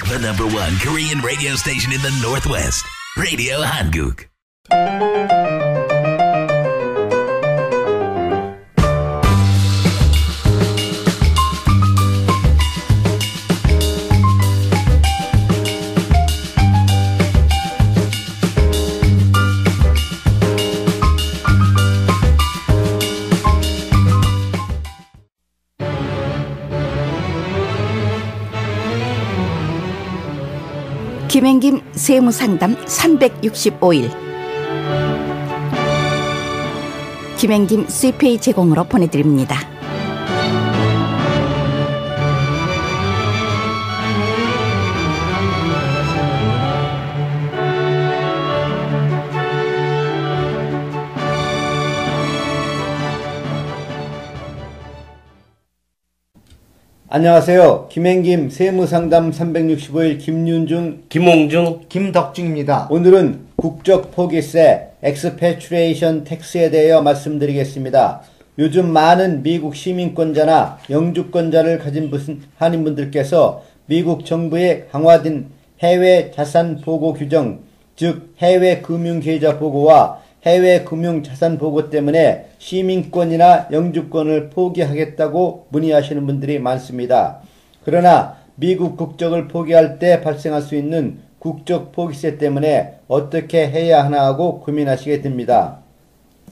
The number one Korean radio station in the Northwest. Radio Hanguk. 김행김 세무상담 365일 김행김 CPA 제공으로 보내드립니다. 안녕하세요. 김행김 세무상담 365일 김윤중, 김홍중, 김덕중입니다. 오늘은 국적 포기세, 엑스패츄레이션 텍스에 대하여 말씀드리겠습니다. 요즘 많은 미국 시민권자나 영주권자를 가진 한인분들께서 미국 정부의 강화된 해외 자산 보고 규정, 즉 해외 금융 계좌 보고와 해외 금융 자산 보고 때문에 시민권이나 영주권을 포기하겠다고 문의하시는 분들이 많습니다. 그러나 미국 국적을 포기할 때 발생할 수 있는 국적 포기세 때문에 어떻게 해야 하나 하고 고민하시게 됩니다.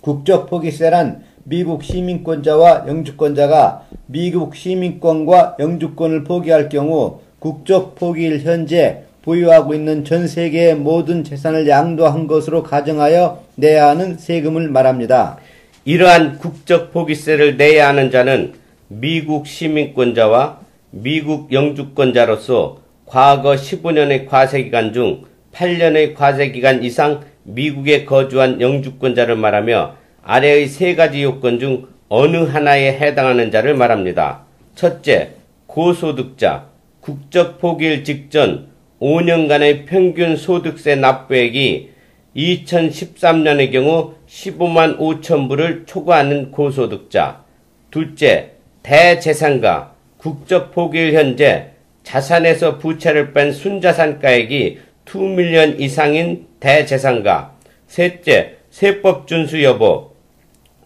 국적 포기세란 미국 시민권자와 영주권자가 미국 시민권과 영주권을 포기할 경우 국적 포기일 현재 보유하고 있는 전 세계의 모든 재산을 양도한 것으로 가정하여 내야 하는 세금을 말합니다. 이러한 국적 포기세를 내야 하는 자는 미국 시민권자와 미국 영주권자로서 과거 15년의 과세기간 중 8년의 과세기간 이상 미국에 거주한 영주권자를 말하며 아래의 세 가지 요건 중 어느 하나에 해당하는 자를 말합니다. 첫째, 고소득자, 국적 포기일 직전 5년간의 평균 소득세 납부액이 2013년의 경우 15만 5천 불을 초과하는 고소득자. 둘째, 대재산가, 국적 포기일 현재 자산에서 부채를 뺀 순자산가액이 2밀리언 이상인 대재산가. 셋째, 세법 준수 여부,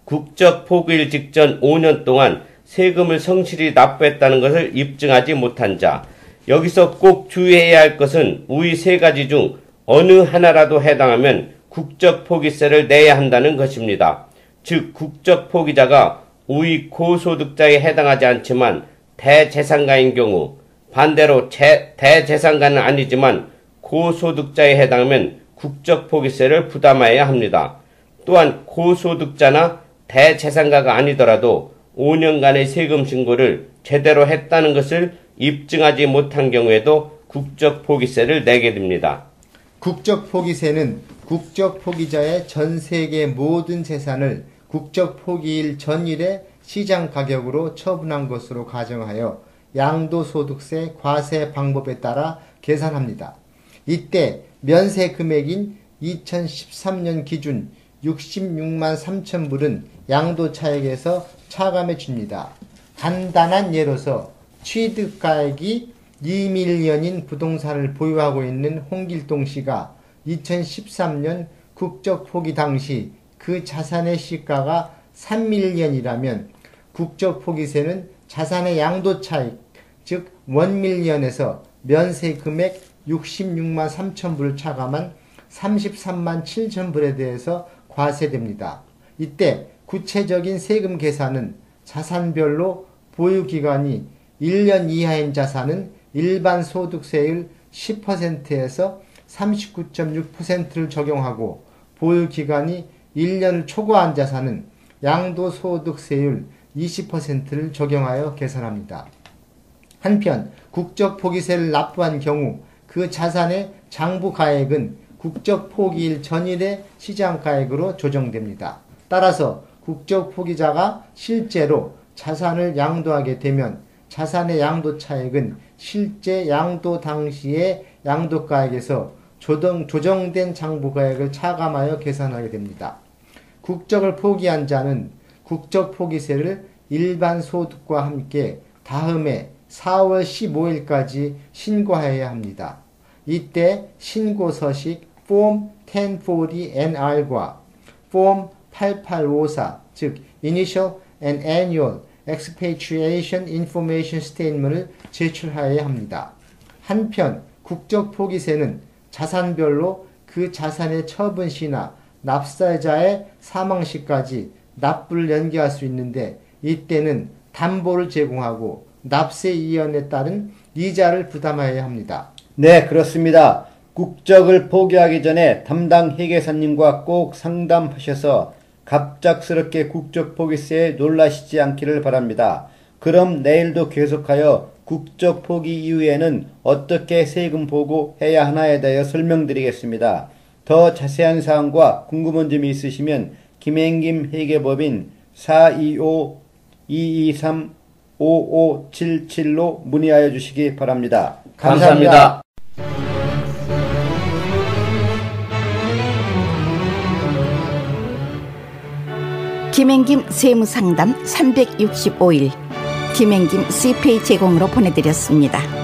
국적 포기일 직전 5년 동안 세금을 성실히 납부했다는 것을 입증하지 못한 자. 여기서 꼭 주의해야 할 것은 위 세 가지 중 어느 하나라도 해당하면 국적 포기세를 내야 한다는 것입니다. 즉 국적 포기자가 위 고소득자에 해당하지 않지만 대재산가인 경우, 반대로 대재산가는 아니지만 고소득자에 해당하면 국적 포기세를 부담해야 합니다. 또한 고소득자나 대재산가가 아니더라도 5년간의 세금 신고를 제대로 했다는 것을 입증하지 못한 경우에도 국적 포기세를 내게 됩니다. 국적 포기세는 국적 포기자의 전 세계 모든 재산을 국적 포기일 전일의 시장 가격으로 처분한 것으로 가정하여 양도소득세 과세 방법에 따라 계산합니다. 이때 면세 금액인 2013년 기준 66만 3천 불은 양도 차액에서 차감해 줍니다. 간단한 예로서 취득가액이 2밀리언인 부동산을 보유하고 있는 홍길동 씨가 2013년 국적 포기 당시 그 자산의 시가가 3밀리언이라면 국적 포기세는 자산의 양도 차익, 즉 1밀리언에서 면세 금액 66만 3천 불을 차감한 33만 7천 불에 대해서 과세됩니다. 이때 구체적인 세금 계산은 자산별로 보유기간이 1년 이하인 자산은 일반 소득세율 10%에서 39.6%를 적용하고 보유기간이 1년을 초과한 자산은 양도소득세율 20%를 적용하여 계산합니다. 한편 국적 포기세를 납부한 경우 그 자산의 장부가액은 국적 포기일 전일의 시장가액으로 조정됩니다. 따라서 국적 포기자가 실제로 자산을 양도하게 되면 자산의 양도 차액은 실제 양도 당시의 양도가액에서 조정된 장부가액을 차감하여 계산하게 됩니다. 국적을 포기한 자는 국적 포기세를 일반 소득과 함께 다음에 4월 15일까지 신고하여야 합니다. 이때 신고 서식 Form 1040NR과 Form 8854, 즉 Initial and Annual Expatriation Information Statement을 제출하여야 합니다. 한편 국적 포기세는 자산별로 그 자산의 처분 시나 납세자의 사망 시까지 납부를 연기할 수 있는데 이때는 담보를 제공하고 납세 이연에 따른 이자를 부담하여야 합니다. 네, 그렇습니다. 국적을 포기하기 전에 담당 회계사님과 꼭 상담하셔서 갑작스럽게 국적 포기세에 놀라시지 않기를 바랍니다. 그럼 내일도 계속하여 국적 포기 이후에는 어떻게 세금 보고해야 하나에 대하여 설명드리겠습니다. 더 자세한 사항과 궁금한 점이 있으시면 김행김 회계법인 425-223-5577로 문의하여 주시기 바랍니다. 감사합니다. 김행김 세무상담 365일 김행김 CPA 제공으로 보내드렸습니다.